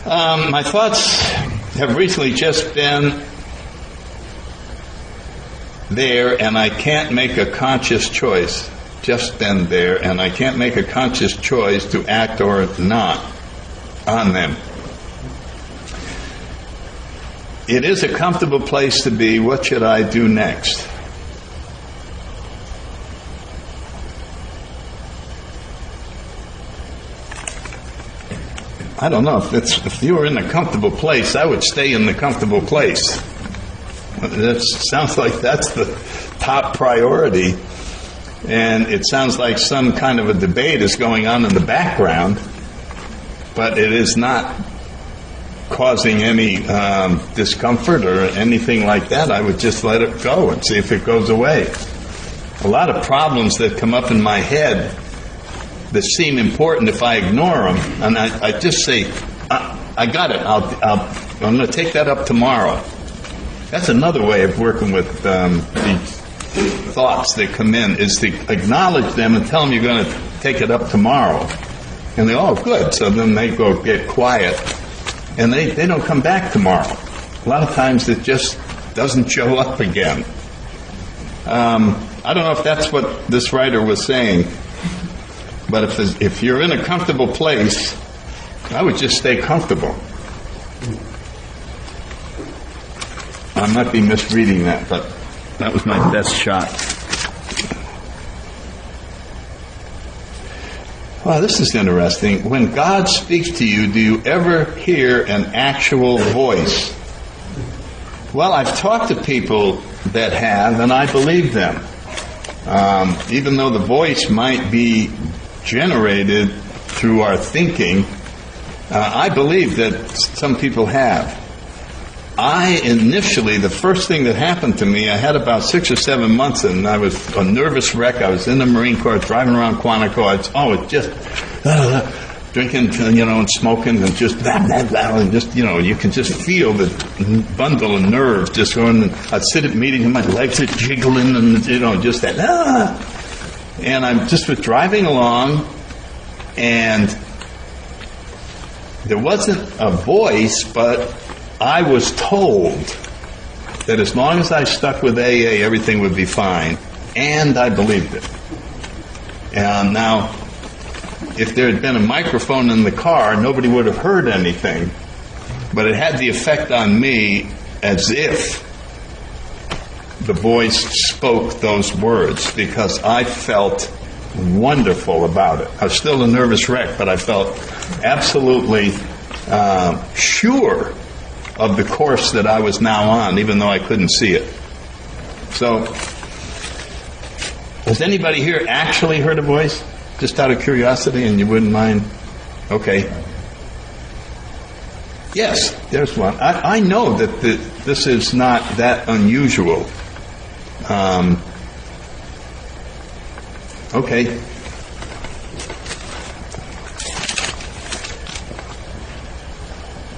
My thoughts have recently just been there, and I can't make a conscious choice. Just been there, and I can't make a conscious choice to act or not on them. It is a comfortable place to be. What should I do next? I don't know. If you were in a comfortable place, I would stay in the comfortable place. That sounds like that's the top priority. And it sounds like some kind of a debate is going on in the background, but it is not causing any discomfort or anything like that. I would just let it go and see if it goes away. A lot of problems that come up in my head that seem important, if I ignore them, and I just say, I got it, I'm going to take that up tomorrow. That's another way of working with these thoughts that come in, is to acknowledge them and tell them you're going to take it up tomorrow. And they, oh, good. So then they go get quiet, and they don't come back tomorrow. A lot of times it just doesn't show up again. I don't know if that's what this writer was saying, but if you're in a comfortable place, I would just stay comfortable. I might be misreading that, but that was my best shot. Well, this is interesting. When God speaks to you, do you ever hear an actual voice? Well, I've talked to people that have, and I believe them. Even though the voice might be generated through our thinking, I believe that some people have. Initially, the first thing that happened to me, I had about 6 or 7 months, and I was a nervous wreck. I was in the Marine Corps, driving around Quantico. It's just drinking, and smoking, and just and just, you can just feel the bundle of nerves just going. And I'd sit at meetings, and my legs are jiggling, and just that. And I just was driving along, and there wasn't a voice, but I was told that as long as I stuck with AA, everything would be fine. And I believed it. And now, if there had been a microphone in the car, nobody would have heard anything. But it had the effect on me as if the voice spoke those words, because I felt wonderful about it. I was still a nervous wreck, but I felt absolutely sure of the course that I was now on, even though I couldn't see it. So, has anybody here actually heard a voice? Just out of curiosity, and you wouldn't mind? Okay. Yes, there's one. I know that this is not that unusual. Okay.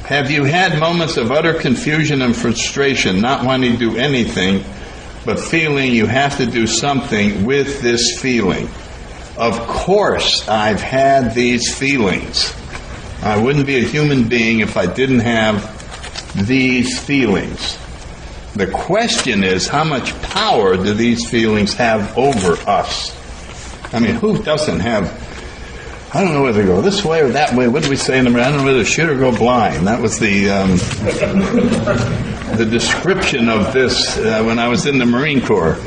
Have you had moments of utter confusion and frustration, not wanting to do anything, but feeling you have to do something with this feeling? Of course I've had these feelings. I wouldn't be a human being if I didn't have these feelings. The question is, how much power do these feelings have over us? I mean, who doesn't have... I don't know whether to go this way or that way. What did we say in the Marine? I don't know whether to shoot or go blind. That was the description of this when I was in the Marine Corps.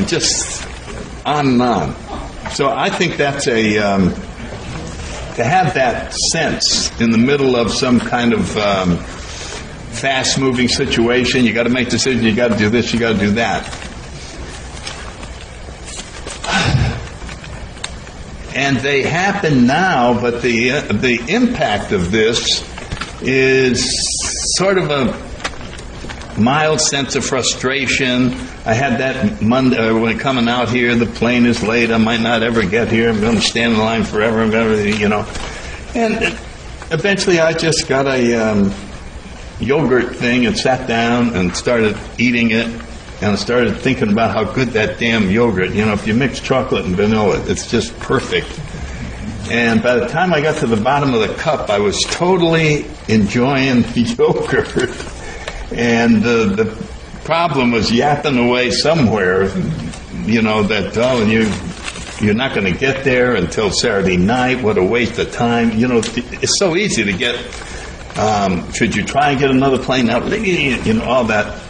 Just on and on. So I think that's to have that sense in the middle of some kind of fast-moving situation. You got to make decisions. You got to do this. You got to do that. And they happen now, but the impact of this is sort of a mild sense of frustration. I had that Monday when coming out here. The plane is late. I might not ever get here. I'm going to stand in line forever. And eventually, I just got a yogurt thing and sat down and started eating it. And I started thinking about how good that damn yogurt, if you mix chocolate and vanilla, it's just perfect. And by the time I got to the bottom of the cup, I was totally enjoying the yogurt. And the problem was yapping away somewhere, that, you're not going to get there until Saturday night. What a waste of time. It's so easy to get, should you try and get another plane out? All that.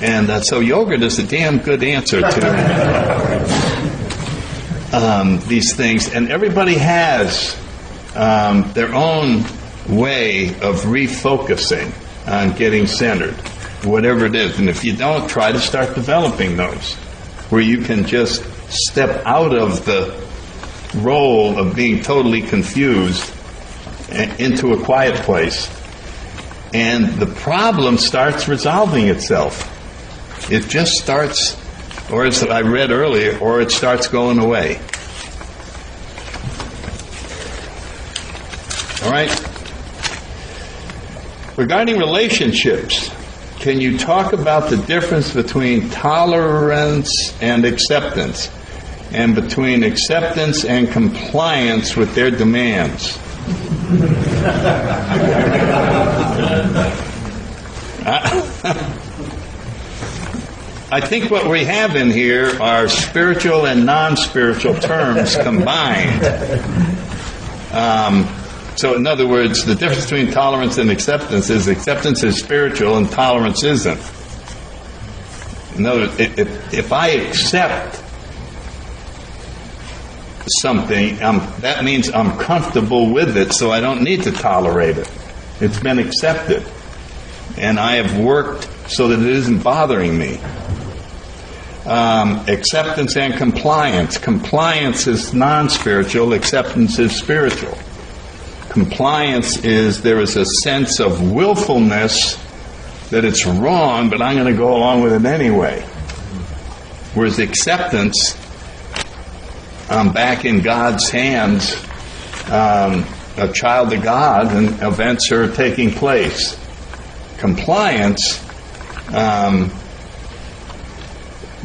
And so yogurt is a damn good answer to these things. And everybody has their own way of refocusing on getting centered, whatever it is. And if you don't, try to start developing those, where you can just step out of the role of being totally confused into a quiet place. And the problem starts resolving itself. It just starts, or as I read earlier, or it starts going away. All right? Regarding relationships, can you talk about the difference between tolerance and acceptance, and between acceptance and compliance with their demands? I think what we have in here are spiritual and non-spiritual terms combined. So in other words, the difference between tolerance and acceptance is spiritual and tolerance isn't. In other words, if I accept something, that means I'm comfortable with it, so I don't need to tolerate it. It's been accepted. And I have worked so that it isn't bothering me. Acceptance and compliance. Compliance is non-spiritual, acceptance is spiritual. Compliance is there is a sense of willfulness that it's wrong, but I'm going to go along with it anyway. Whereas acceptance, I'm back in God's hands, a child of God, and events are taking place. Compliance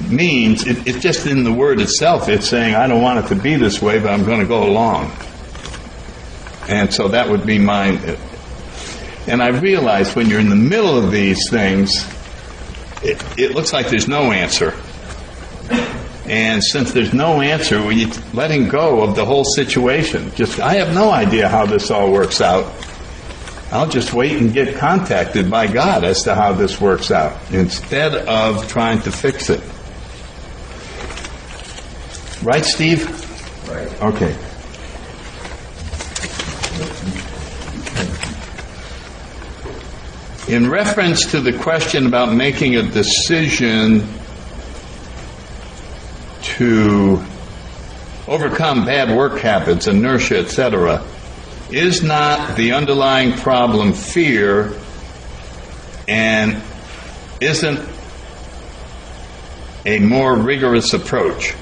means, it's just in the word itself, it's saying, I don't want it to be this way, but I'm going to go along. And so that would be mine. And I realize when you're in the middle of these things, it looks like there's no answer. And since there's no answer, we're letting go of the whole situation. I have no idea how this all works out. I'll just wait and get contacted by God as to how this works out, instead of trying to fix it. Right, Steve? Right. Okay. In reference to the question about making a decision to overcome bad work habits, inertia, etc., is not the underlying problem fear, and isn't a more rigorous approach?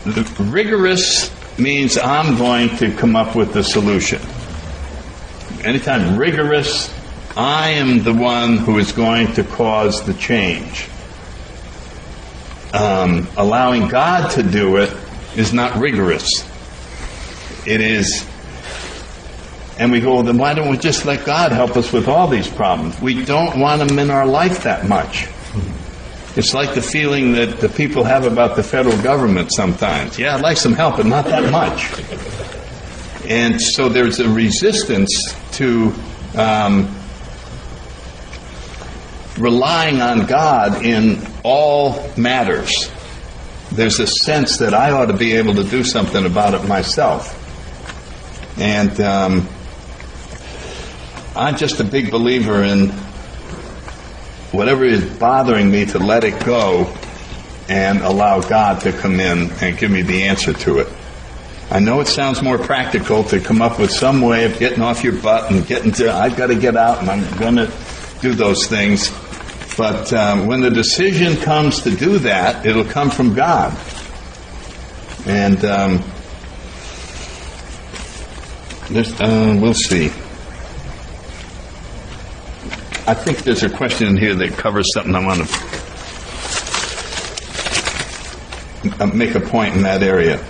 The rigorous means I'm going to come up with the solution. Anytime rigorous, I am the one who is going to cause the change. Allowing God to do it is not rigorous. It is, and we go, well, then why don't we just let God help us with all these problems? We don't want Him in our life that much. It's like the feeling that the people have about the federal government sometimes. Yeah, I'd like some help, but not that much. And so there's a resistance to relying on God in all matters. There's a sense that I ought to be able to do something about it myself. And I'm just a big believer in whatever is bothering me, to let it go and allow God to come in and give me the answer to it. I know it sounds more practical to come up with some way of getting off your butt and getting to, I've got to get out and I'm going to do those things. But when the decision comes to do that, it'll come from God. And we'll see. I think there's a question in here that covers something I want to make a point in that area.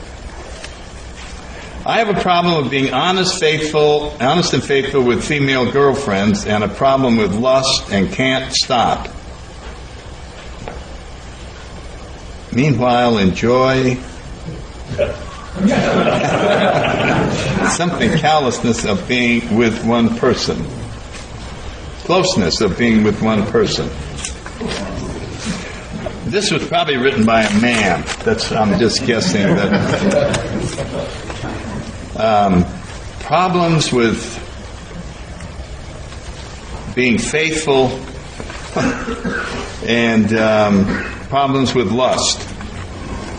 I have a problem with being honest and faithful with female girlfriends, and a problem with lust and can't stop. Meanwhile, enjoy something callousness of being with one person. Closeness of being with one person. This was probably written by a man. I'm just guessing that. Problems with being faithful and problems with lust.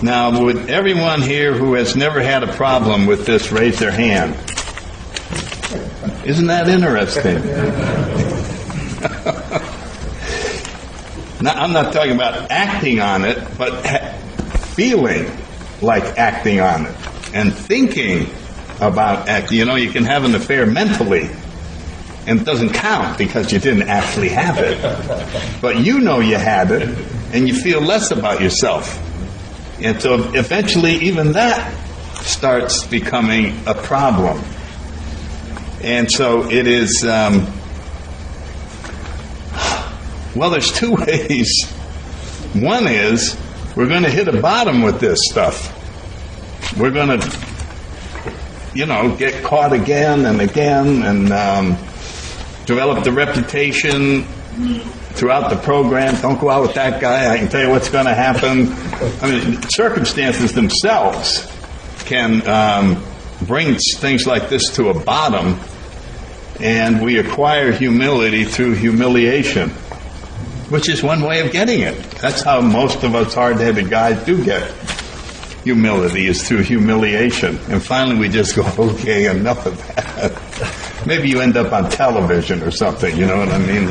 Now, would everyone here who has never had a problem with this raise their hand? Isn't that interesting? Now, I'm not talking about acting on it, but feeling like acting on it and thinking about acting. You know, you can have an affair mentally, and it doesn't count because you didn't actually have it. But you know you had it, and you feel less about yourself. And so eventually even that starts becoming a problem. And so it is, well, there's two ways. One is we're going to hit a bottom with this stuff. We're going to, get caught again and develop the reputation throughout the program. Don't go out with that guy. I can tell you what's going to happen. I mean, circumstances themselves can bring things like this to a bottom, and we acquire humility through humiliation, which is one way of getting it. That's how most of us hard-headed guys do get humility, is through humiliation. And finally we just go, okay, enough of that. Maybe you end up on television or something, you know what I mean?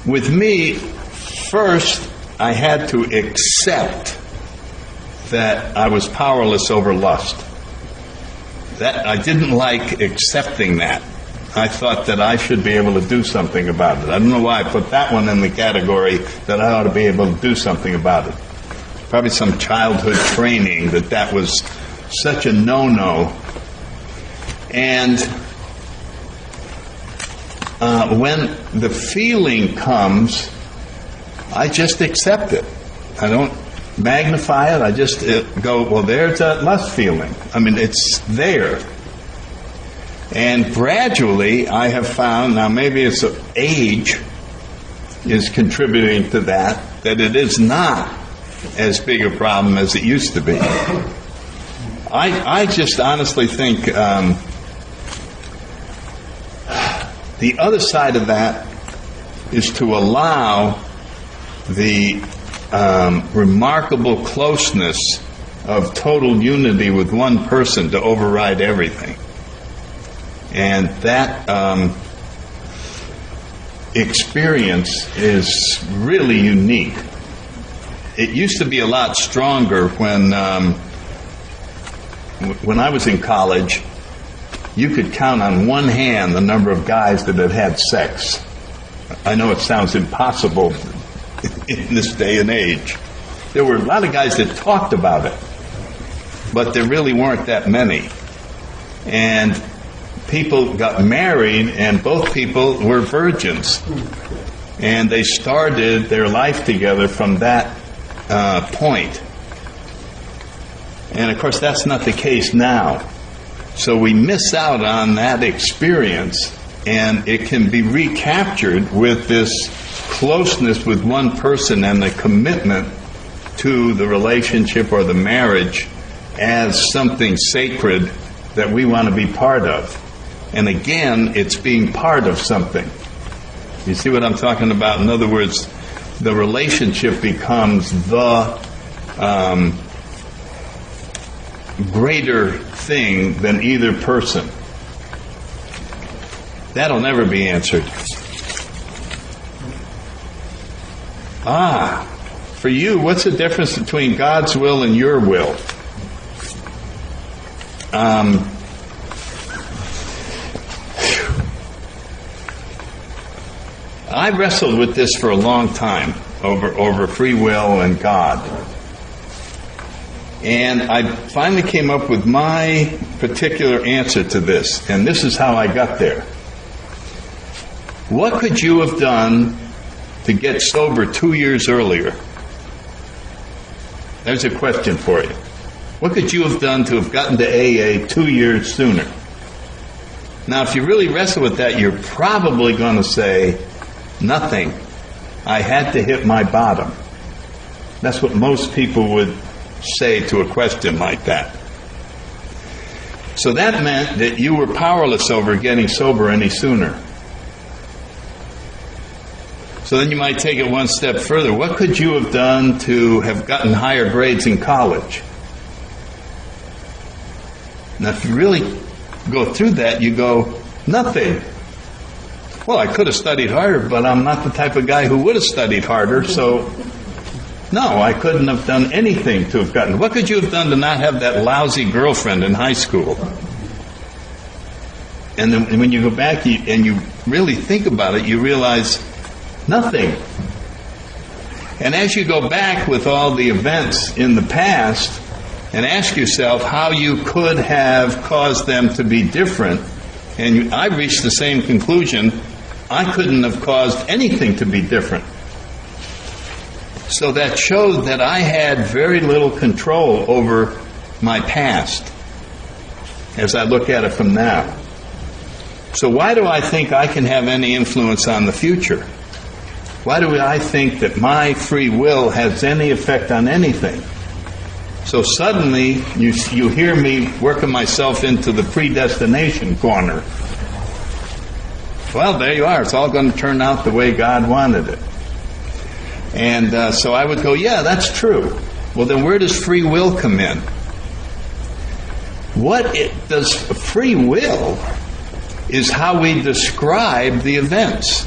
With me, first, I had to accept that I was powerless over lust. That I didn't like accepting that. I thought that I should be able to do something about it. I don't know why I put that one in the category that I ought to be able to do something about it. Probably some childhood training that was such a no-no. And when the feeling comes, I just accept it. I don't magnify it. I just go, well, there's that lust feeling. I mean, it's there. And gradually, I have found, now maybe it's age is contributing to that it is not as big a problem as it used to be. I just honestly think the other side of that is to allow the remarkable closeness of total unity with one person to override everything. And that experience is really unique. It used to be a lot stronger when I was in college. You could count on one hand the number of guys that had sex. I know it sounds impossible in this day and age. There were a lot of guys that talked about it, but there really weren't that many. And people got married, and both people were virgins. And they started their life together from that point. And of course, that's not the case now. So we miss out on that experience, and it can be recaptured with this closeness with one person and the commitment to the relationship or the marriage as something sacred that we want to be part of. And again, it's being part of something. You see what I'm talking about? In other words, the relationship becomes the greater thing than either person. That'll never be answered. for you, what's the difference between God's will and your will? I wrestled with this for a long time over free will and God. And I finally came up with my particular answer to this, and this is how I got there. What could you have done to get sober 2 years earlier? There's a question for you. What could you have done to have gotten to AA 2 years sooner? Now, if you really wrestle with that, you're probably going to say, nothing. I had to hit my bottom. That's what most people would say to a question like that. So that meant that you were powerless over getting sober any sooner. So then you might take it one step further. What could you have done to have gotten higher grades in college? Now, if you really go through that, you go, nothing. Well, I could have studied harder, but I'm not the type of guy who would have studied harder, so no, I couldn't have done anything to have gotten. What could you have done to not have that lousy girlfriend in high school? And then when you go back and you really think about it, you realize nothing. And as you go back with all the events in the past and ask yourself how you could have caused them to be different, and I reached the same conclusion, I couldn't have caused anything to be different. So that showed that I had very little control over my past as I look at it from now. So why do I think I can have any influence on the future? Why do I think that my free will has any effect on anything? So suddenly you hear me working myself into the predestination corner. Well, there you are. It's all going to turn out the way God wanted it. And so I would go, yeah, that's true. Well, then where does free will come in? Does free will is how we describe the events.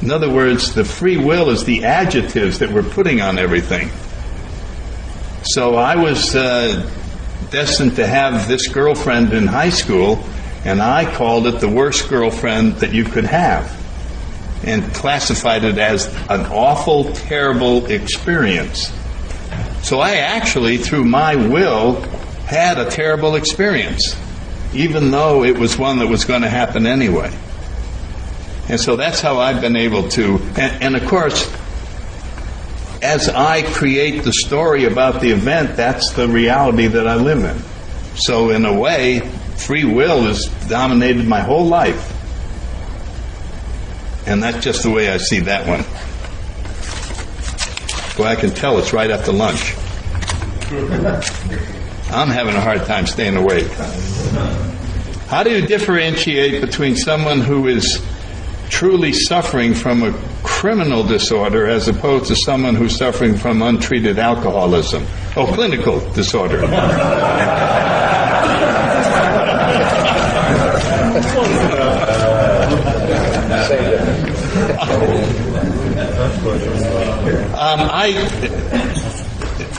In other words, the free will is the adjectives that we're putting on everything. So I was destined to have this girlfriend in high school, and I called it the worst girlfriend that you could have, and classified it as an awful, terrible experience. So I actually, through my will, had a terrible experience, even though it was one that was going to happen anyway. And so that's how I've been able to, and of course, as I create the story about the event, that's the reality that I live in. So in a way, free will has dominated my whole life. And that's just the way I see that one. Well, I can tell it's right after lunch. I'm having a hard time staying awake. How do you differentiate between someone who is truly suffering from a criminal disorder as opposed to someone who's suffering from untreated alcoholism? Oh, clinical disorder.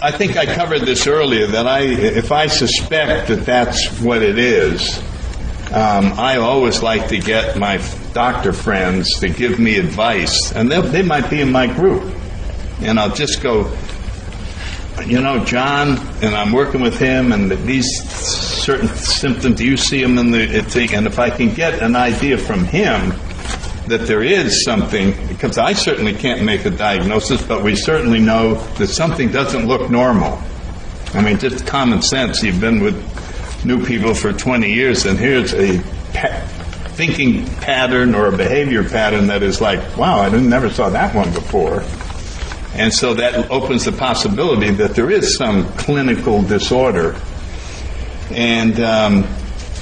I think I covered this earlier, that if I suspect that that's what it is, I always like to get my doctor friends to give me advice, and they might be in my group, and I'll just go, John, and I'm working with him, and these certain symptoms, do you see them in the thing? And if I can get an idea from him that there is something, because I certainly can't make a diagnosis, but we certainly know that something doesn't look normal. I mean, just common sense. You've been with new people for 20 years, and here's a thinking pattern or a behavior pattern that is like, wow, I never saw that one before. And so that opens the possibility that there is some clinical disorder. And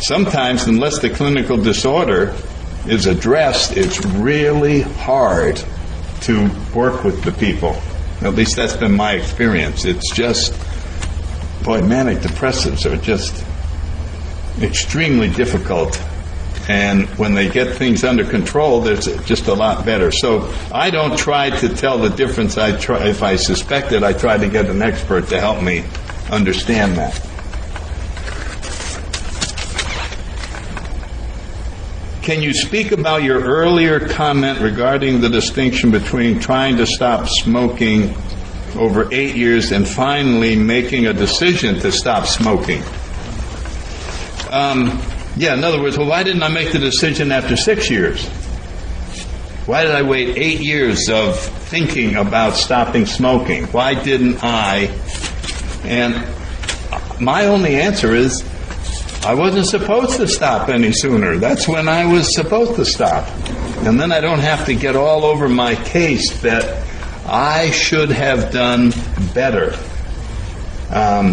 sometimes, unless the clinical disorder is addressed, it's really hard to work with the people. At least that's been my experience. It's just, manic depressives are just extremely difficult And when they get things under control, there's just a lot better. So I don't try to tell the difference. If I suspect it, I try to get an expert to help me understand that. Can you speak about your earlier comment regarding the distinction between trying to stop smoking over 8 years and finally making a decision to stop smoking? In other words, why didn't I make the decision after 6 years? Why did I wait 8 years of thinking about stopping smoking? Why didn't I? And my only answer is, I wasn't supposed to stop any sooner. That's when I was supposed to stop. And then I don't have to get all over my case that I should have done better.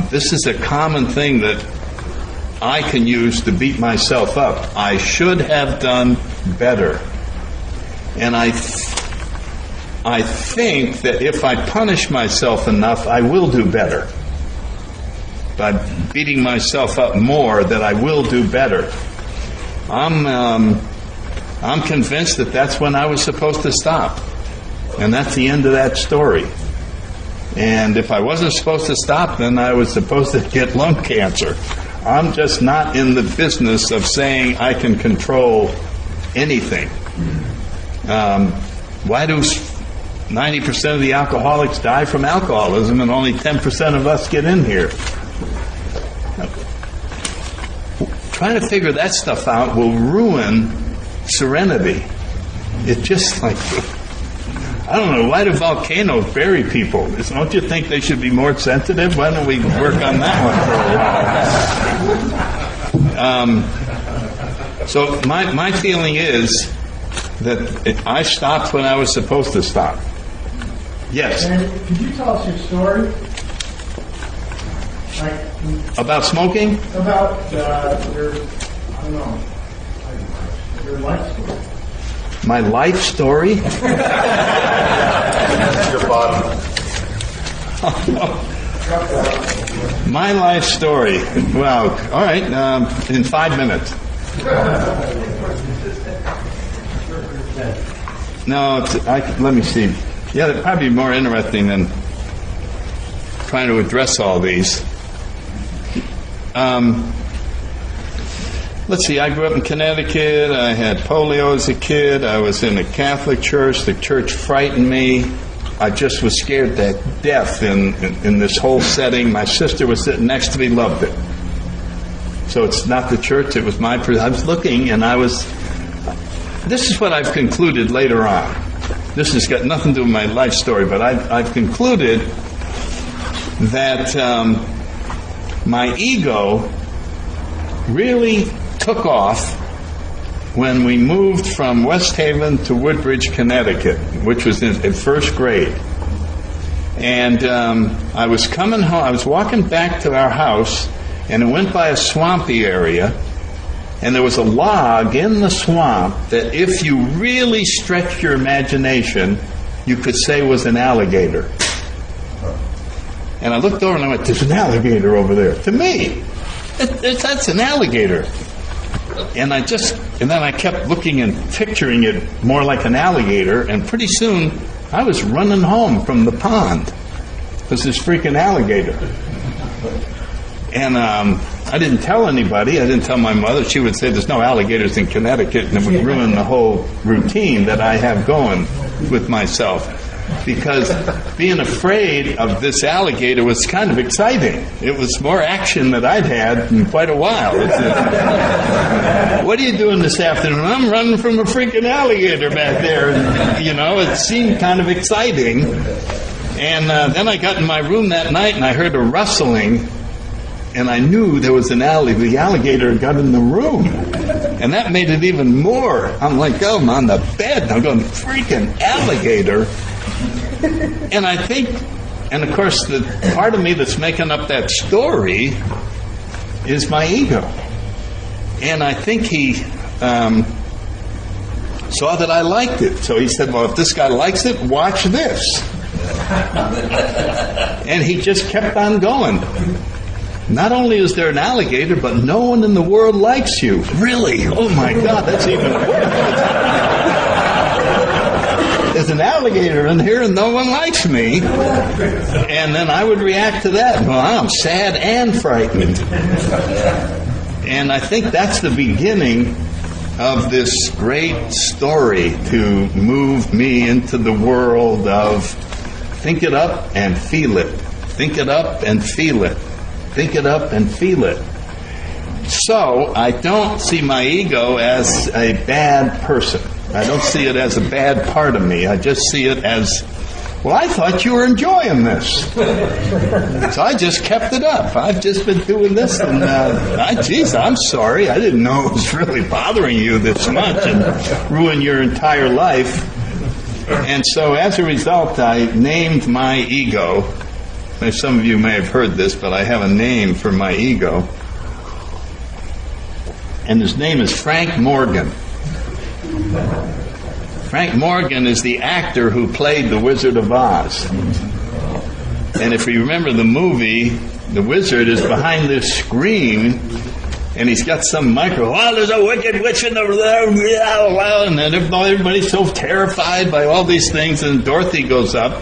This is a common thing that I can use to beat myself up. I should have done better. And I think that if I punish myself enough, I will do better. By beating myself up more, that I will do better. I'm convinced that that's when I was supposed to stop. And that's the end of that story. And if I wasn't supposed to stop, then I was supposed to get lung cancer. I'm just not in the business of saying I can control anything. Why do 90% of the alcoholics die from alcoholism and only 10% of us get in here? Trying to figure that stuff out will ruin serenity. It's just like, I don't know, why do volcanoes bury people? Don't you think they should be more sensitive? Why don't we work on that one for a while? So my feeling is that I stopped when I was supposed to stop. Yes? And could you tell us your story? About smoking? About your life story. My life story? Your body. My life story. Well, all right, in 5 minutes. No, let me see. Yeah, that'd probably be more interesting than trying to address all these. Let's see, I grew up in Connecticut. I had polio as a kid. I was in a Catholic church. The church frightened me. I just was scared to death in this whole setting. My sister was sitting next to me, loved it. So it's not the church, it was I was looking, and this is what I've concluded later on. This has got nothing to do with my life story, but I've concluded that my ego really took off when we moved from West Haven to Woodbridge, Connecticut, which was in first grade. And I was coming home, I was walking back to our house, and it went by a swampy area, and there was a log in the swamp that if you really stretched your imagination, you could say was an alligator. And I looked over and I went, there's an alligator over there. To me, that's an alligator. And then I kept looking and picturing it more like an alligator, and pretty soon I was running home from the pond. There's this freaking alligator. And I didn't tell anybody. I didn't tell my mother. She would say there's no alligators in Connecticut, and it would ruin the whole routine that I have going with myself. Because being afraid of this alligator was kind of exciting. It was more action than I'd had in quite a while. What are you doing this afternoon? I'm running from a freaking alligator back there. And, it seemed kind of exciting. And then I got in my room that night and I heard a rustling. And I knew there was the alligator got in the room. And that made it even more. I'm like, I'm on the bed. And I'm going, freaking alligator. And I think, and of course, the part of me that's making up that story is my ego. And I think he saw that I liked it. So he said, well, if this guy likes it, watch this. And he just kept on going. not only is there an alligator, but no one in the world likes you. Really? Oh my God, that's even worse. There's an alligator in here and no one likes me. And then I would react to that. Well, I'm sad and frightened. And I think that's the beginning of this great story to move me into the world of think it up and feel it. Think it up and feel it. Think it up and feel it. So I don't see my ego as a bad person. I don't see it as a bad part of me. I just see it as, well, I thought you were enjoying this. So I just kept it up. I've just been doing this, and geez, I'm sorry. I didn't know it was really bothering you this much and ruin your entire life. And so as a result, I named my ego. Some of you may have heard this, but I have a name for my ego. And his name is Frank Morgan. Frank Morgan is the actor who played the Wizard of Oz. And if you remember the movie, the wizard is behind this screen, and he's got some microphone. Oh, there's a wicked witch in the room. And then everybody's so terrified by all these things, and Dorothy goes up,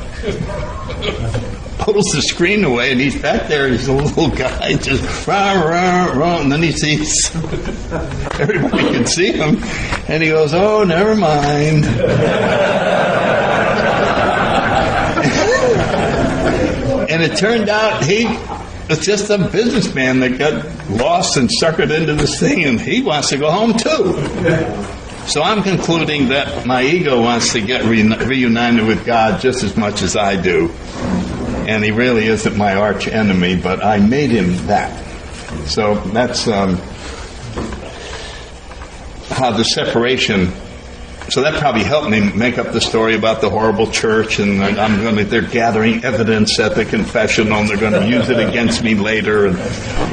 pulls the screen away, and he's back there. He's a little guy, just rah, rah, rah, and then he sees everybody can see him, and he goes, "Oh, never mind." And it turned out he was just a businessman that got lost and suckered into this thing, and he wants to go home too. So I'm concluding that my ego wants to get reunited with God just as much as I do. And he really isn't my arch enemy, but I made him that. So that's how the separation. So that probably helped me make up the story about the horrible church, and they're gathering evidence at the confessional, and they're going to use it against me later, and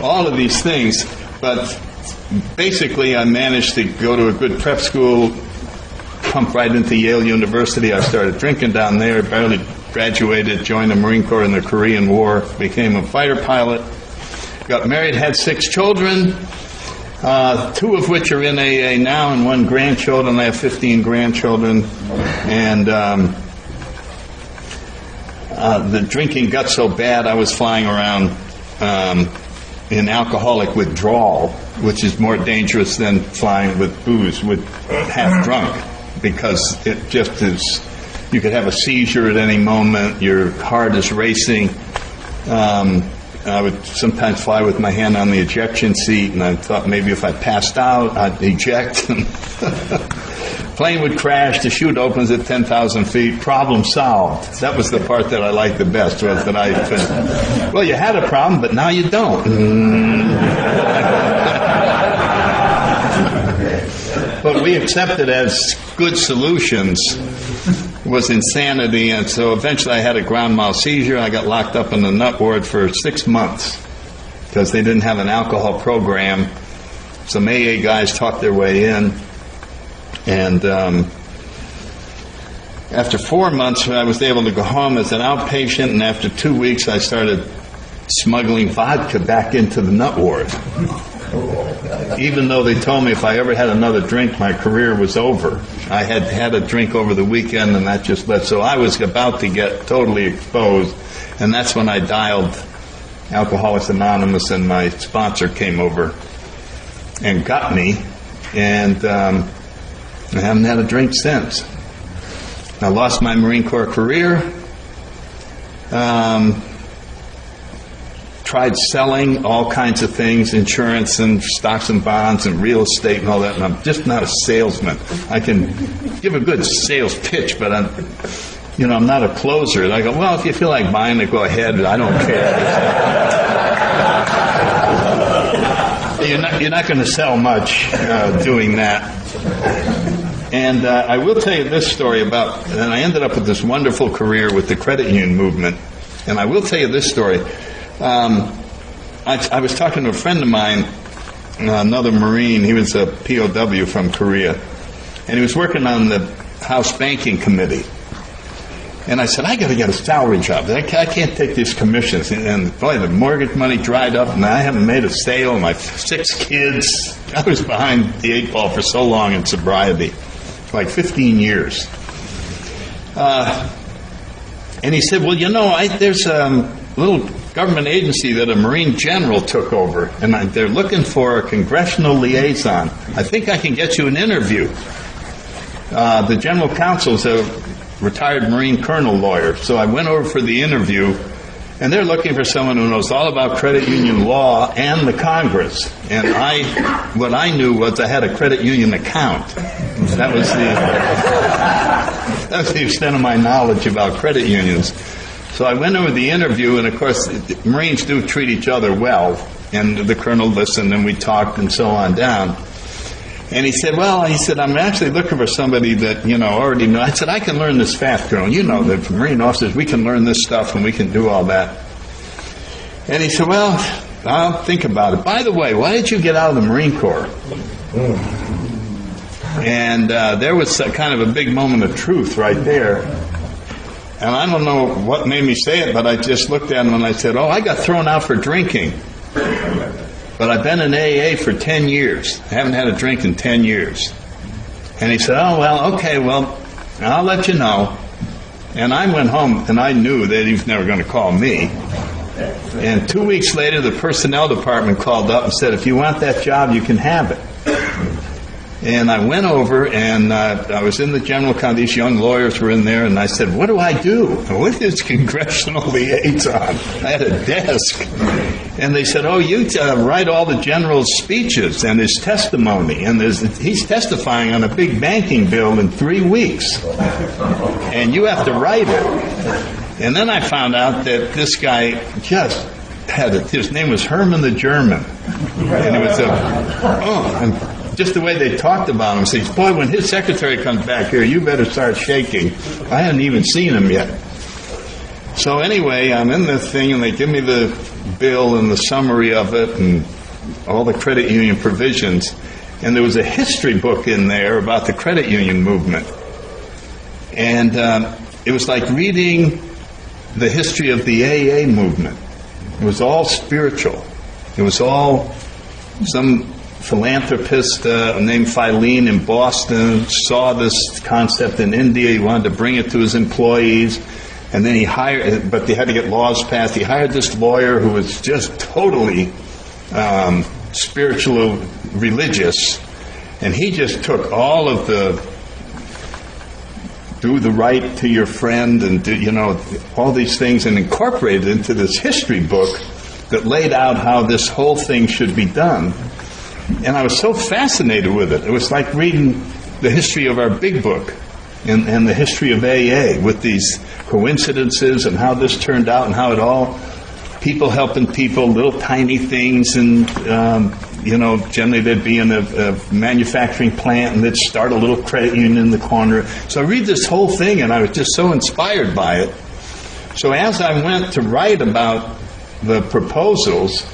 all of these things. But basically, I managed to go to a good prep school, pump right into Yale University. I started drinking down there, barely graduated, joined the Marine Corps in the Korean War, became a fighter pilot, got married, had 6 children, 2 of which are in AA now, and 1 grandchildren. I have 15 grandchildren. And the drinking got so bad I was flying around in alcoholic withdrawal, which is more dangerous than flying with booze, with half drunk, because it just is. You could have a seizure at any moment. Your heart is racing. I would sometimes fly with my hand on the ejection seat, and I thought maybe if I passed out, I'd eject. Plane would crash. The chute opens at 10,000 feet. Problem solved. That was the part that I liked the best, was that I could, well, you had a problem, but now you don't. But we accepted as good solutions was insanity, and so eventually I had a grand mal seizure. I got locked up in the nut ward for 6 months because they didn't have an alcohol program. Some AA guys talked their way in, and after 4 months I was able to go home as an outpatient, and after 2 weeks I started smuggling vodka back into the nut ward. Even though they told me if I ever had another drink, my career was over. I had had a drink over the weekend, and that just led. So I was about to get totally exposed, and that's when I dialed Alcoholics Anonymous, and my sponsor came over and got me, and I haven't had a drink since. I lost my Marine Corps career. Tried selling all kinds of things, insurance and stocks and bonds and real estate and all that, and I'm just not a salesman. I can give a good sales pitch, but I'm not a closer. And I go, well, if you feel like buying it, go ahead. I don't care. You're not going to sell much doing that. And I will tell you this story about, and I ended up with this wonderful career with the credit union movement. And I will tell you this story. I was talking to a friend of mine, another Marine. He was a POW from Korea, and he was working on the House Banking Committee. And I said, I got to get a salary job. I can't take these commissions. And boy, the mortgage money dried up, and I haven't made a sale. And my 6 kids. I was behind the 8 ball for so long in sobriety, like 15 years. And he said, well, there's a little government agency that a Marine general took over, and they're looking for a congressional liaison. I think I can get you an interview. The general counsel's a retired Marine colonel lawyer. So I went over for the interview, and they're looking for someone who knows all about credit union law and the Congress. And what I knew was I had a credit union account. That was the extent of my knowledge about credit unions. So I went over the interview, and of course, Marines do treat each other well. And the colonel listened, and we talked and so on down. And he said, I'm actually looking for somebody that, already know. I said, I can learn this fast, Colonel. The Marine officers, we can learn this stuff and we can do all that. And he said, well, I'll think about it. By the way, why did you get out of the Marine Corps? And there was kind of a big moment of truth right there. And I don't know what made me say it, but I just looked at him and I said, I got thrown out for drinking. But I've been in AA for 10 years. I haven't had a drink in 10 years. And he said, okay, I'll let you know. And I went home, and I knew that he was never going to call me. And 2 weeks later, the personnel department called up and said, if you want that job, you can have it. And I went over, and I was in the general account. These young lawyers were in there, and I said, what do I do? What is congressional liaison? I had a desk. And they said, you write all the general's speeches and his testimony. And he's testifying on a big banking bill in 3 weeks. And you have to write it. And then I found out that this guy just had it. His name was Herman the German. And it was and just the way they talked about him. Says, boy, when his secretary comes back here, you better start shaking. I hadn't even seen him yet. So anyway, I'm in this thing, and they give me the bill and the summary of it and all the credit union provisions. And there was a history book in there about the credit union movement. And it was like reading the history of the AA movement. It was all spiritual. It was all some philanthropist named Philine in Boston saw this concept in India. He wanted to bring it to his employees. And then he hired, but they had to get laws passed. He hired this lawyer who was just totally spiritual, religious. And he just took all of the do the right to your friend and all these things and incorporated it into this history book that laid out how this whole thing should be done. And I was so fascinated with it. It was like reading the history of our big book and the history of AA with these coincidences and how this turned out and how it all, people helping people, little tiny things, and generally they'd be in a manufacturing plant and they'd start a little credit union in the corner. So I read this whole thing and I was just so inspired by it. So as I went to write about the proposals,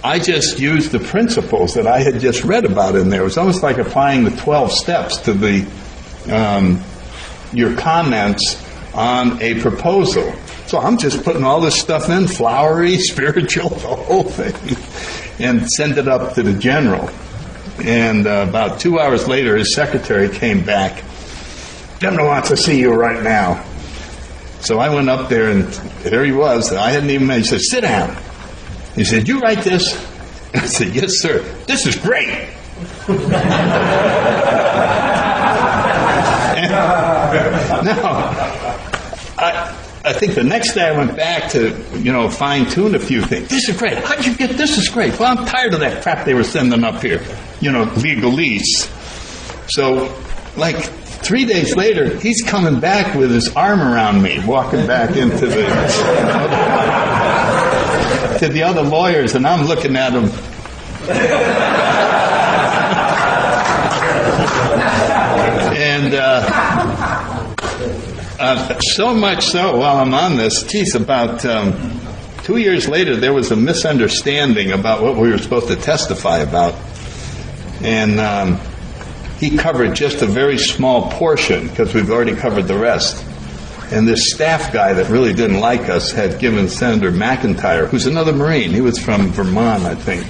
I just used the principles that I had just read about in there. It was almost like applying the 12 steps to the your comments on a proposal. So I'm just putting all this stuff in, flowery, spiritual, the whole thing, and send it up to the general. And about 2 hours later, his secretary came back. General wants to see you right now. So I went up there, and there he was. I hadn't even met. He said, sit down. He said, you write this? I said, yes, sir. This is great. Now, I think the next day I went back to, fine-tune a few things. This is great. How'd you get this? Is great. Well, I'm tired of that crap they were sending up here, legalese. So, 3 days later, he's coming back with his arm around me, walking back into to the other lawyers, and I'm looking at him. And so much so, while I'm on this, about 2 years later, there was a misunderstanding about what we were supposed to testify about. And he covered just a very small portion, because we've already covered the rest. And this staff guy that really didn't like us had given Senator McIntyre, who's another Marine, he was from Vermont, I think,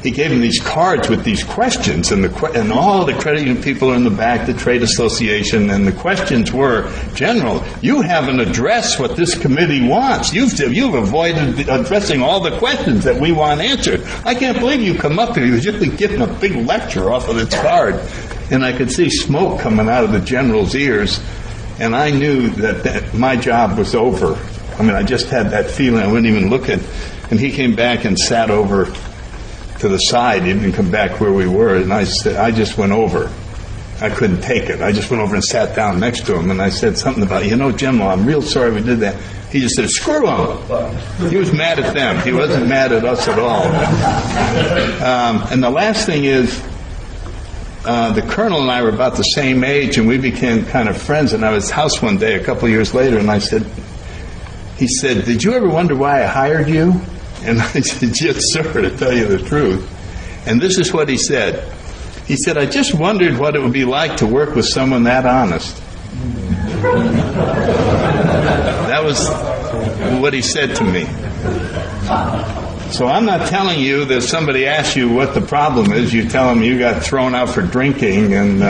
he gave him these cards with these questions, and all the credit union people are in the back, the trade association, and the questions were, General, you haven't addressed what this committee wants. You've avoided addressing all the questions that we want answered. I can't believe you come up here. He was just giving a big lecture off of this card. And I could see smoke coming out of the general's ears, and I knew that my job was over. I mean, I just had that feeling. I wouldn't even look at, and he came back and sat over to the side. He didn't come back where we were, and I just went over. I couldn't take it. I just went over and sat down next to him, and I said something about, General, I'm real sorry we did that. He just said, screw him. He was mad at them. He wasn't mad at us at all. And the last thing is, the colonel and I were about the same age, and we became kind of friends, and I was at his house one day a couple of years later, and he said, did you ever wonder why I hired you? And I said, yes, sir, to tell you the truth. And this is what he said. He said, I just wondered what it would be like to work with someone that honest. That was what he said to me. So I'm not telling you that if somebody asks you what the problem is, you tell them you got thrown out for drinking and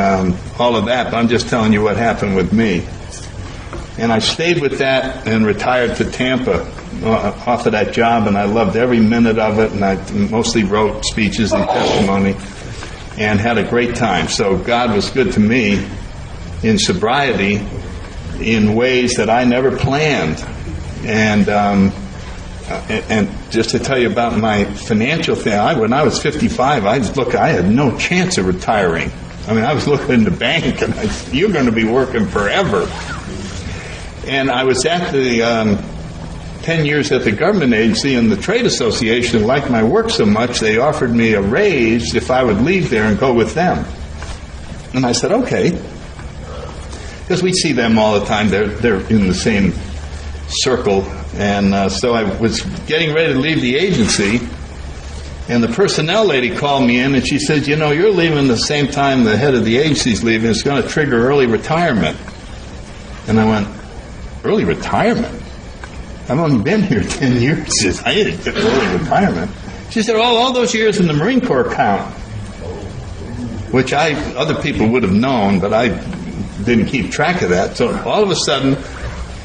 all of that. But I'm just telling you what happened with me. And I stayed with that and retired to Tampa off of that job, and I loved every minute of it, and I mostly wrote speeches and testimony and had a great time. So God was good to me in sobriety in ways that I never planned. And just to tell you about my financial thing, when I was 55, I had no chance of retiring. I mean, I was looking in the bank, and I said, you're going to be working forever. And I was at the 10 years at the government agency, and the trade association liked my work so much they offered me a raise if I would leave there and go with them. And I said, okay. Because we see them all the time. They're in the same circle. And so I was getting ready to leave the agency, and the personnel lady called me in, and she said, you're leaving the same time the head of the agency's leaving. It's going to trigger early retirement. And I went, early retirement? I've only been here 10 years. I didn't get early retirement. She said, all those years in the Marine Corps count. Which other people would have known, but I didn't keep track of that. So all of a sudden,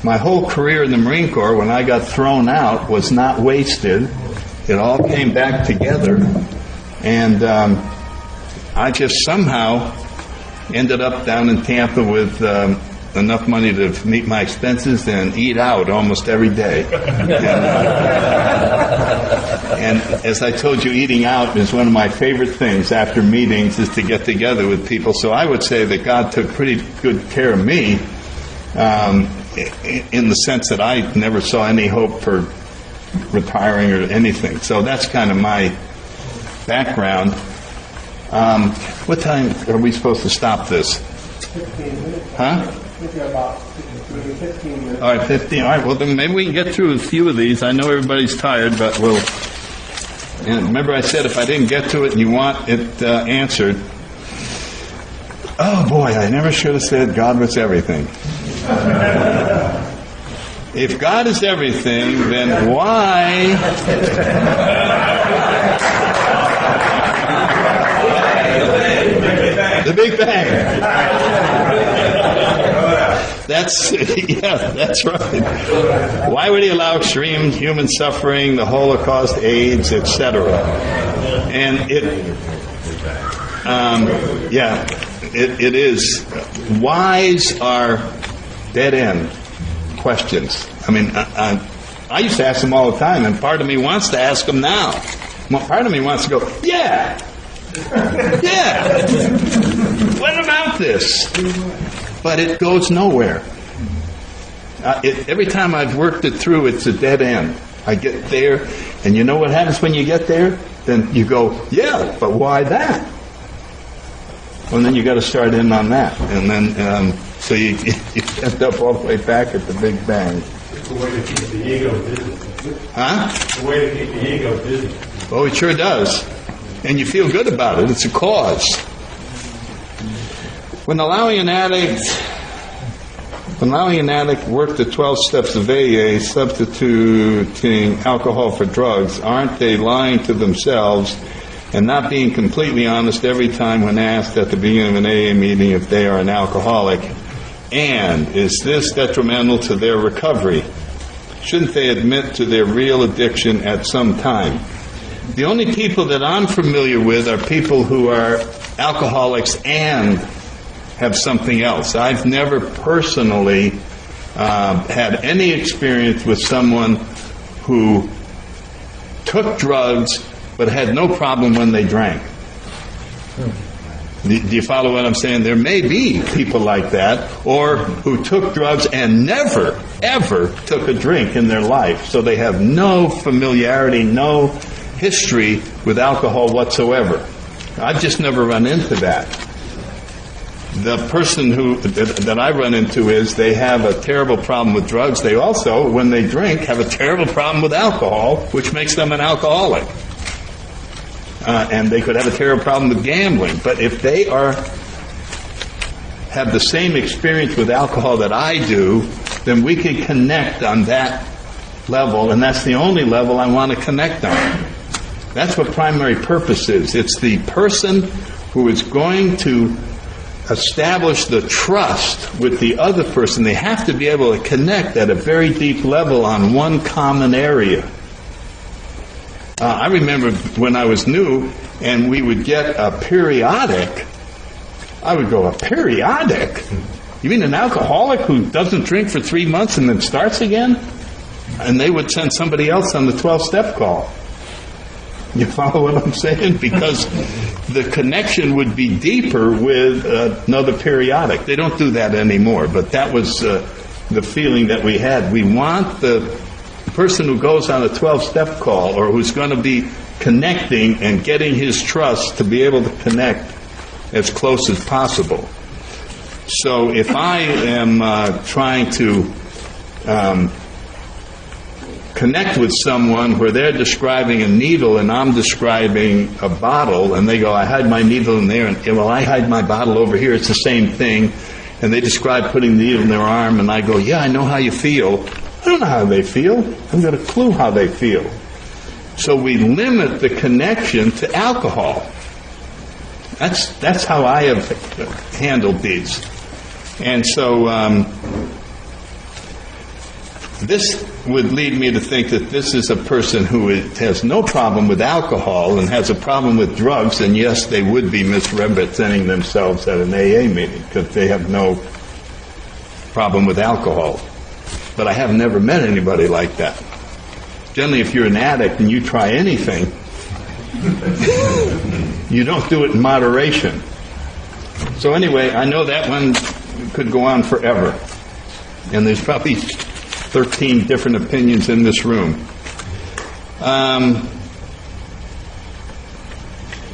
my whole career in the Marine Corps, when I got thrown out, was not wasted. It all came back together. And I just somehow ended up down in Tampa with enough money to meet my expenses and eat out almost every day. And as I told you, eating out is one of my favorite things after meetings, is to get together with people. So I would say that God took pretty good care of me in the sense that I never saw any hope for retiring or anything. So that's kind of my background. What time are we supposed to stop this? 15 minutes. Huh? About 15 minutes. All right, 15. All right, well, then maybe we can get through a few of these. I know everybody's tired, but we'll... And remember I said if I didn't get to it and you want it answered... Oh, boy, I never should have said God was everything. If God is everything, then why... The Big Bang. That's right. Why would he allow extreme human suffering, the Holocaust, AIDS, etc.? And it is. Whys are dead end questions. I mean, I used to ask them all the time, and part of me wants to ask them now. Part of me wants to go, yeah. What about this? But it goes nowhere. Every time I've worked it through, it's a dead end. I get there, and you know what happens when you get there? Then you go, yeah, but why that? Well, then you got to start in on that, and then so you end up all the way back at the Big Bang. It's a way to keep the ego busy. Huh? It's a way to keep the ego busy. Oh, it sure does. And you feel good about it. It's a cause. When allowing an addict Allowing an addict work the 12 steps of AA, substituting alcohol for drugs, aren't they lying to themselves and not being completely honest every time when asked at the beginning of an AA meeting if they are an alcoholic? And is this detrimental to their recovery? Shouldn't they admit to their real addiction at some time? The only people that I'm familiar with are people who are alcoholics and have something else. I've never personally had any experience with someone who took drugs but had no problem when they drank. Do you follow what I'm saying? There may be people like that, or who took drugs and never, ever took a drink in their life. So they have no familiarity, no history with alcohol whatsoever. I've just never run into that. The person that I run into is they have a terrible problem with drugs. They also, when they drink, have a terrible problem with alcohol, which makes them an alcoholic. And they could have a terrible problem with gambling. But if they have the same experience with alcohol that I do, then we can connect on that level, and that's the only level I want to connect on. That's what primary purpose is. It's the person who is going to establish the trust with the other person. They have to be able to connect at a very deep level on one common area. I remember when I was new and we would get a periodic, I would go, a periodic? You mean an alcoholic who doesn't drink for 3 months and then starts again? And they would send somebody else on the 12-step call. You follow what I'm saying? Because the connection would be deeper with another periodic. They don't do that anymore, but that was the feeling that we had. We want the person who goes on a 12-step call, or who's going to be connecting and getting his trust, to be able to connect as close as possible. So if I am trying to connect with someone where they're describing a needle and I'm describing a bottle, and they go, I hide my needle in there, and well, I hide my bottle over here, it's the same thing, and they describe putting the needle in their arm, and I go, yeah, I know how you feel. I don't know how they feel. I haven't got a clue how they feel. So we limit the connection to alcohol. That's how I have handled these. And so this would lead me to think that this is a person who has no problem with alcohol and has a problem with drugs, and yes, they would be misrepresenting themselves at an AA meeting because they have no problem with alcohol. But I have never met anybody like that. Generally, if you're an addict and you try anything, you don't do it in moderation. So anyway, I know that one could go on forever. And there's probably 13 different opinions in this room.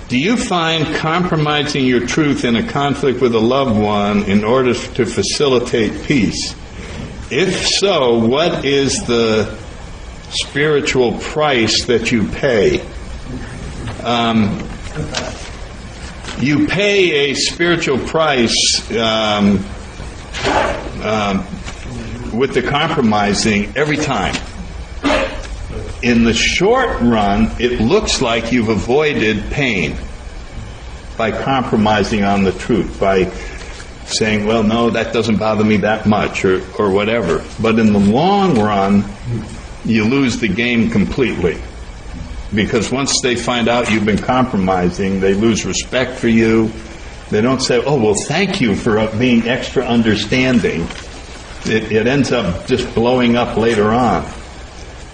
Do you find compromising your truth in a conflict with a loved one in order to facilitate peace? If so, what is the spiritual price that you pay? You pay a spiritual price with the compromising every time. In the short run, it looks like you've avoided pain by compromising on the truth, by saying, well, no, that doesn't bother me that much, or whatever. But in the long run, you lose the game completely. Because once they find out you've been compromising, they lose respect for you. They don't say, oh, well, thank you for being extra understanding. It ends up just blowing up later on.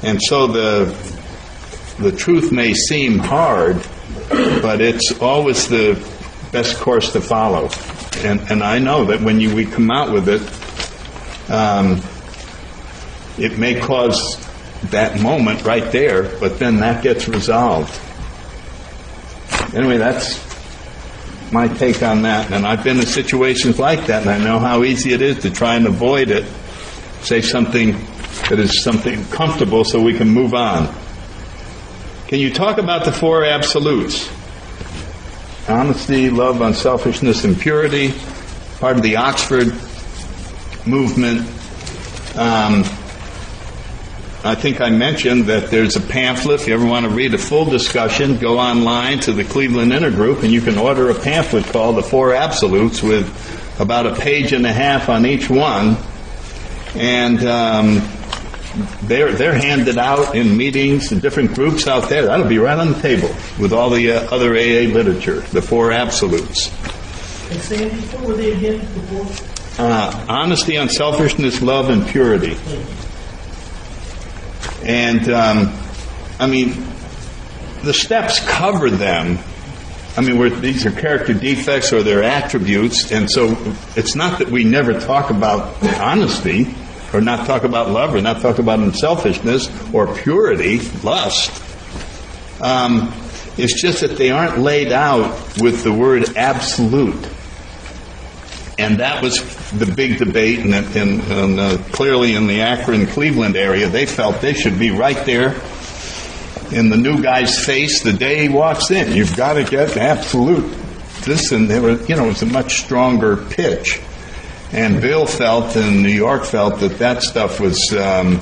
And so the truth may seem hard, but it's always the best course to follow. And I know that when we come out with it, it may cause that moment right there, but then that gets resolved. Anyway, that's my take on that. And I've been in situations like that, and I know how easy it is to try and avoid it. Say something that is something comfortable so we can move on. Can you talk about the four absolutes? Honesty, love, unselfishness, and purity. Part of the Oxford movement. I think I mentioned that there's a pamphlet. If you ever want to read a full discussion, go online to the Cleveland Intergroup, and you can order a pamphlet called The Four Absolutes with about a page and a half on each one. And they're handed out in meetings in different groups out there. That'll be right on the table with all the other AA literature, The Four Absolutes. And Sandy, what were they again before? Honesty, unselfishness, love, and purity. And, the steps cover them. These are character defects or they're attributes, and so it's not that we never talk about honesty, or not talk about love, or not talk about unselfishness, or purity, lust. It's just that they aren't laid out with the word absolute. And that was the big debate, and clearly in the Akron-Cleveland area, they felt they should be right there in the new guy's face the day he walks in. You've got to get absolute this, and there was, it was a much stronger pitch. And Bill felt, and New York felt, that stuff was going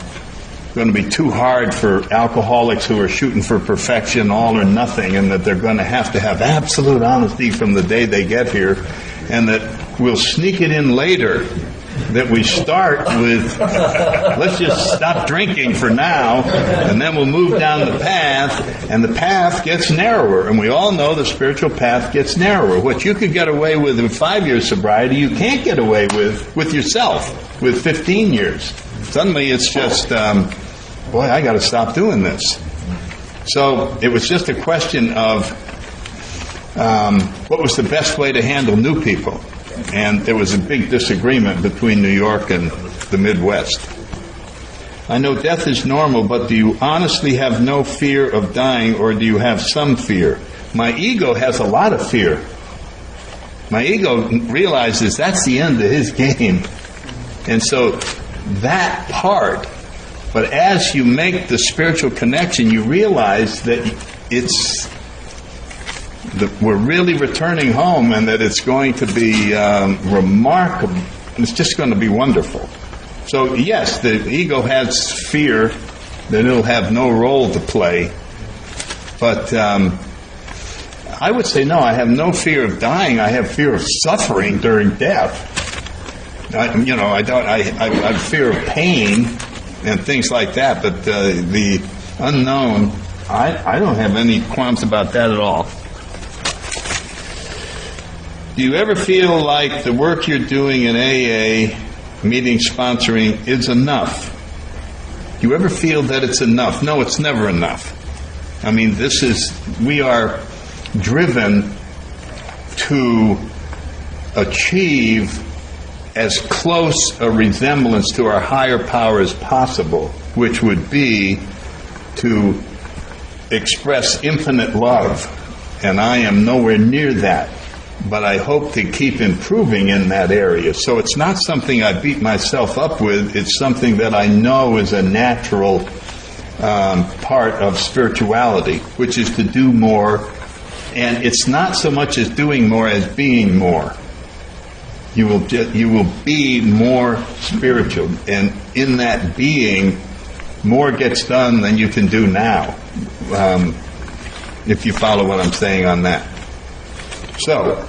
to be too hard for alcoholics who are shooting for perfection, all or nothing, and that they're going to have absolute honesty from the day they get here, and that we'll sneak it in later, that we start with, let's just stop drinking for now, and then we'll move down the path, and the path gets narrower. And we all know the spiritual path gets narrower. What you could get away with in 5 years sobriety, you can't get away with yourself, with 15 years. Suddenly it's just, boy, I got to stop doing this. So it was just a question of what was the best way to handle new people. And there was a big disagreement between New York and the Midwest. I know death is normal, but do you honestly have no fear of dying, or do you have some fear? My ego has a lot of fear. My ego realizes that's the end of his game. And so that part, but as you make the spiritual connection, you realize that we're really returning home, and that it's going to be remarkable. It's just going to be wonderful. So yes, the ego has fear that it'll have no role to play, but I would say no. I have no fear of dying. I have fear of suffering during death. I have fear of pain and things like that. But the unknown, I don't have any qualms about that at all. Do you ever feel like the work you're doing in AA, meeting sponsoring, is enough? Do you ever feel that it's enough? No, it's never enough. We are driven to achieve as close a resemblance to our higher power as possible, which would be to express infinite love. And I am nowhere near that. But I hope to keep improving in that area. So it's not something I beat myself up with. It's something that I know is a natural part of spirituality, which is to do more. And it's not so much as doing more as being more. You will be more spiritual, and in that being, more gets done than you can do now. If you follow what I'm saying on that. So,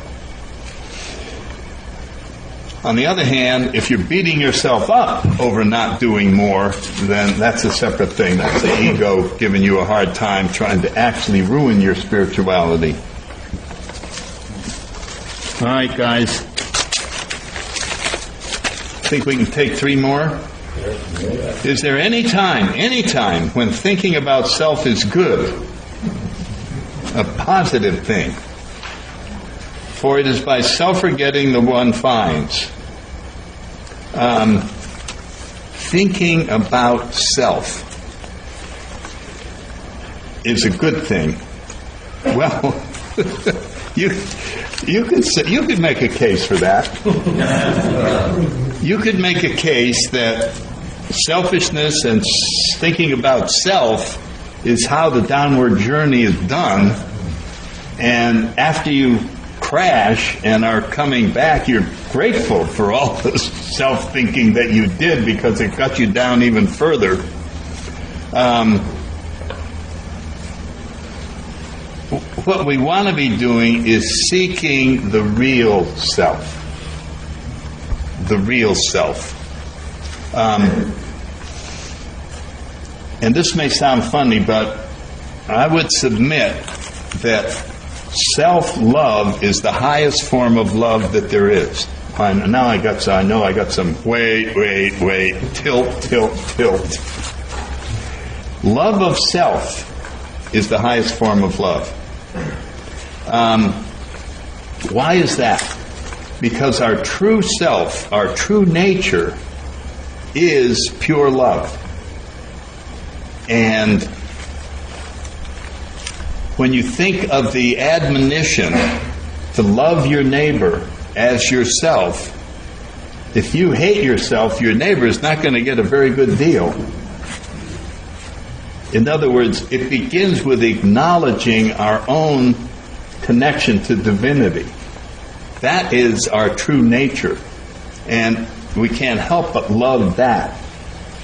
on the other hand, if you're beating yourself up over not doing more, then that's a separate thing. That's the ego giving you a hard time trying to actually ruin your spirituality. All right, guys. Think we can take 3 more? Is there any time when thinking about self is good, a positive thing? For it is by self-forgetting that one finds. Thinking about self is a good thing. Well, you could make a case for that. You could make a case that selfishness and thinking about self is how the downward journey is done, and after you crash and are coming back, you're grateful for all the self-thinking that you did because it got you down even further. What we want to be doing is seeking the real self. The real self. And this may sound funny, but I would submit that self-love is the highest form of love that there is. And now I know I got some wait, tilt. Love of self is the highest form of love. Why is that? Because our true self, our true nature, is pure love. And when you think of the admonition to love your neighbor as yourself, if you hate yourself, your neighbor is not going to get a very good deal. In other words, it begins with acknowledging our own connection to divinity. That is our true nature. And we can't help but love that.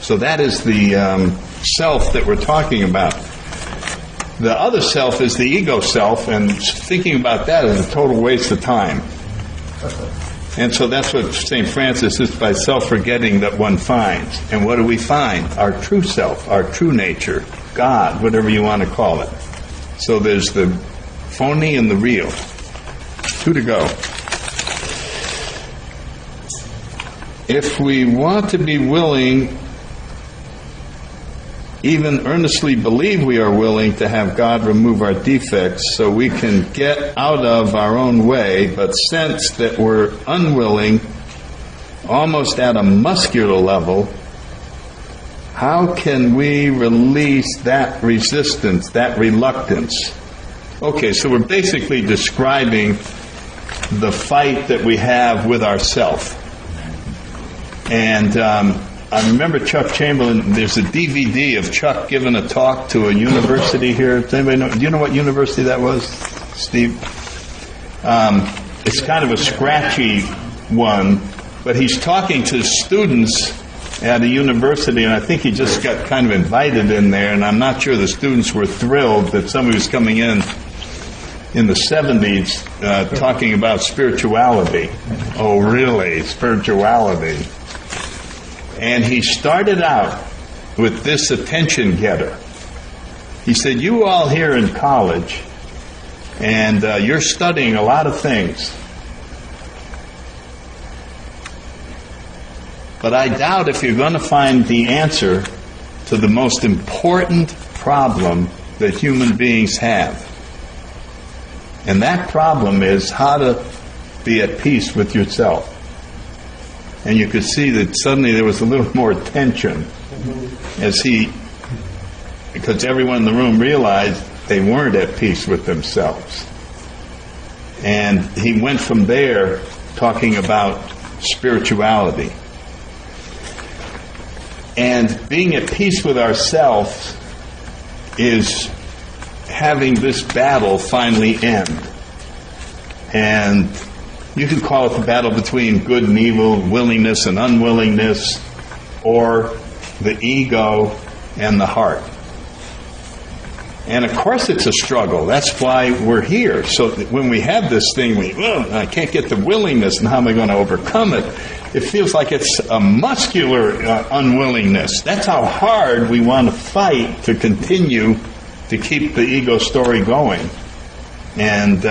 So that is the self that we're talking about. The other self is the ego self, and thinking about that is a total waste of time. And so that's what St. Francis is, by self-forgetting that one finds. And what do we find? Our true self, our true nature, God, whatever you want to call it. So there's the phony and the real. 2 to go. If we want to be willing, even earnestly believe we are willing to have God remove our defects so we can get out of our own way, but sense that we're unwilling, almost at a muscular level, how can we release that resistance, that reluctance? Okay, so we're basically describing the fight that we have with ourself. And I remember Chuck Chamberlain, there's a DVD of Chuck giving a talk to a university here. Does anybody know? Do you know what university that was, Steve? It's kind of a scratchy one, but he's talking to students at a university, and I think he just got kind of invited in there, and I'm not sure the students were thrilled that somebody was coming in the 70s talking about spirituality. Oh, really? Spirituality. And he started out with this attention getter. He said, you all here in college, and you're studying a lot of things, but I doubt if you're going to find the answer to the most important problem that human beings have. And that problem is how to be at peace with yourself. And you could see that suddenly there was a little more tension because everyone in the room realized they weren't at peace with themselves. And he went from there talking about spirituality. And being at peace with ourselves is having this battle finally end. And you can call it the battle between good and evil, willingness and unwillingness, or the ego and the heart. And of course it's a struggle. That's why we're here. So that when we have this thing, I can't get the willingness, and how am I going to overcome it? It feels like it's a muscular unwillingness. That's how hard we want to fight to continue to keep the ego story going. And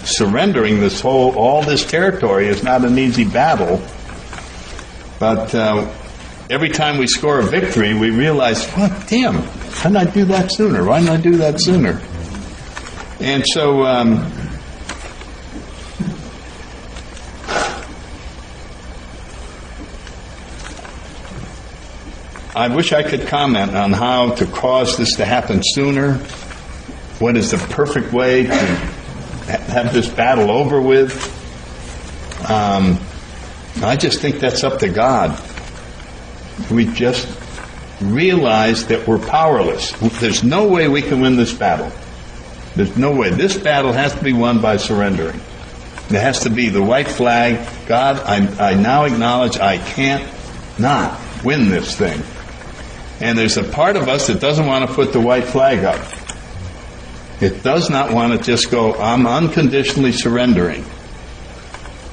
surrendering all this territory is not an easy battle. But every time we score a victory, we realize, damn, how did I do that sooner? Why didn't I do that sooner? And so I wish I could comment on how to cause this to happen sooner. What is the perfect way to have this battle over with? I just think that's up to God. We just realize that we're powerless. There's no way we can win this battle. There's no way. This battle has to be won by surrendering. There has to be the white flag. God, I now acknowledge I can't not win this thing. And there's a part of us that doesn't want to put the white flag up. It does not want to just go, I'm unconditionally surrendering.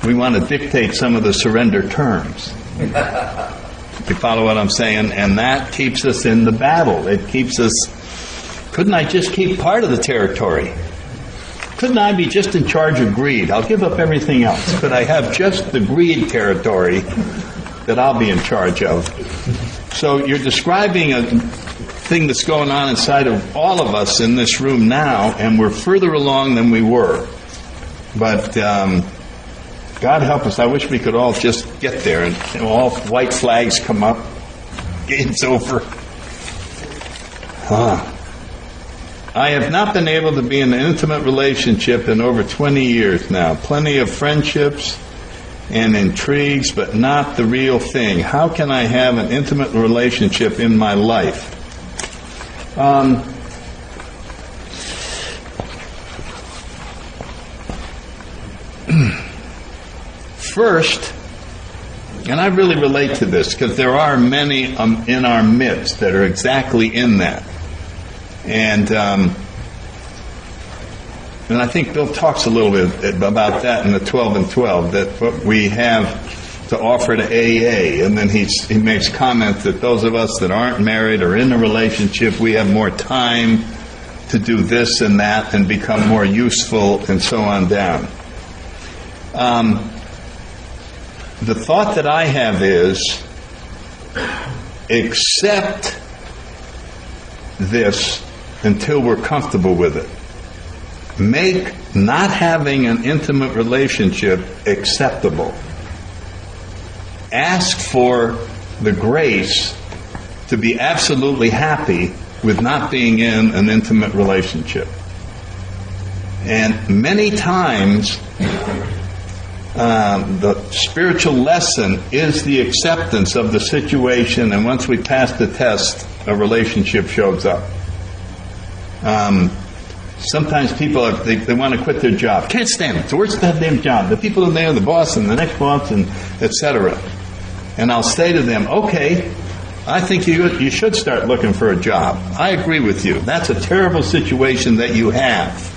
We want to dictate some of the surrender terms. You follow what I'm saying? And that keeps us in the battle. It keeps us... Couldn't I just keep part of the territory? Couldn't I be just in charge of greed? I'll give up everything else. Could I have just the greed territory that I'll be in charge of? So you're describing a thing that's going on inside of all of us in this room now, and we're further along than we were. But God help us. I wish we could all just get there and all white flags come up. Game's over. I have not been able to be in an intimate relationship in over 20 years now. Plenty of friendships and intrigues, but not the real thing. How can I have an intimate relationship in my life? First, and I really relate to this because there are many in our midst that are exactly in that. And I think Bill talks a little bit about that in the 12 and 12, that what we have to offer to AA. And then he makes comments that those of us that aren't married or in a relationship, we have more time to do this and that and become more useful and so on down. The thought that I have is, accept this until we're comfortable with it. Make not having an intimate relationship acceptable. Ask for the grace to be absolutely happy with not being in an intimate relationship. And many times, the spiritual lesson is the acceptance of the situation, and once we pass the test, a relationship shows up. Sometimes people they want to quit their job. Can't stand it. It's the worst goddamn job. The people in there, the boss and the next boss, and etc. And I'll say to them, okay, I think you should start looking for a job. I agree with you. That's a terrible situation that you have.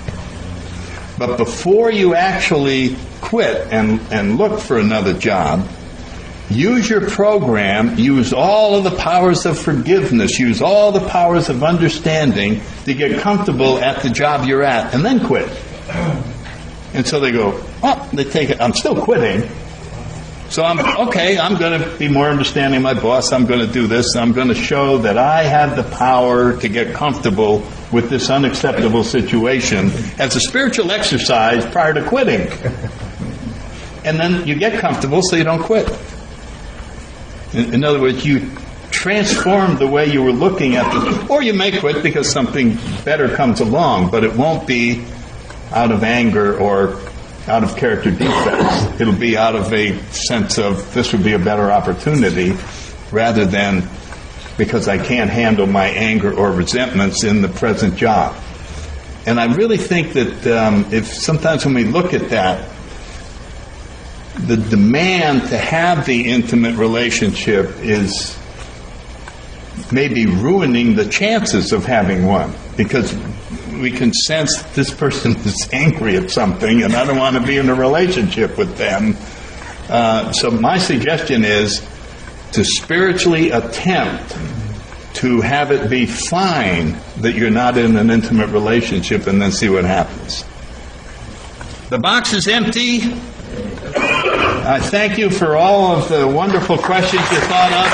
But before you actually quit and look for another job, use your program, use all of the powers of forgiveness, use all the powers of understanding to get comfortable at the job you're at, and then quit. And so they go, oh, they take it, I'm still quitting. So I'm going to be more understanding of my boss, I'm going to do this, I'm going to show that I have the power to get comfortable with this unacceptable situation as a spiritual exercise prior to quitting. And then you get comfortable so you don't quit. In other words, you transform the way you were looking at it, or you may quit because something better comes along, but it won't be out of anger or out of character defects. It'll be out of a sense of this would be a better opportunity rather than because I can't handle my anger or resentments in the present job. And I really think that if sometimes when we look at that, the demand to have the intimate relationship is maybe ruining the chances of having one, because we can sense this person is angry at something and I don't want to be in a relationship with them. So my suggestion is to spiritually attempt to have it be fine that you're not in an intimate relationship and then see what happens. The box is empty. I thank you for all of the wonderful questions you thought up.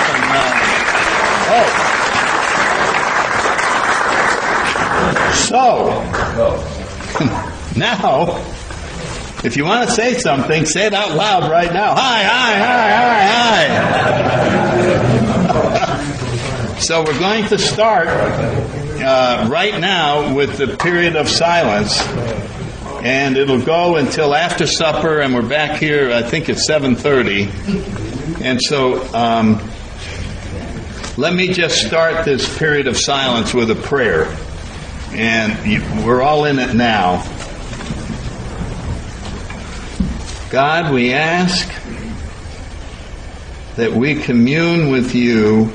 So, now, if you want to say something, say it out loud right now. Hi, hi, hi, hi, hi. So we're going to start right now with the period of silence. And it'll go until after supper, and we're back here, I think it's 7:30. And so let me just start this period of silence with a prayer. And we're all in it now. God, we ask that we commune with you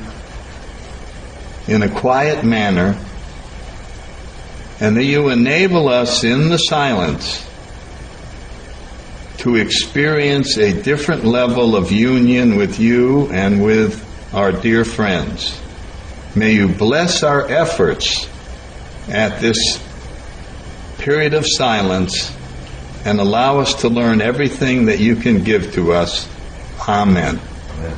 in a quiet manner, and that you enable us in the silence to experience a different level of union with you and with our dear friends. May you bless our efforts at this period of silence and allow us to learn everything that you can give to us. Amen. Amen.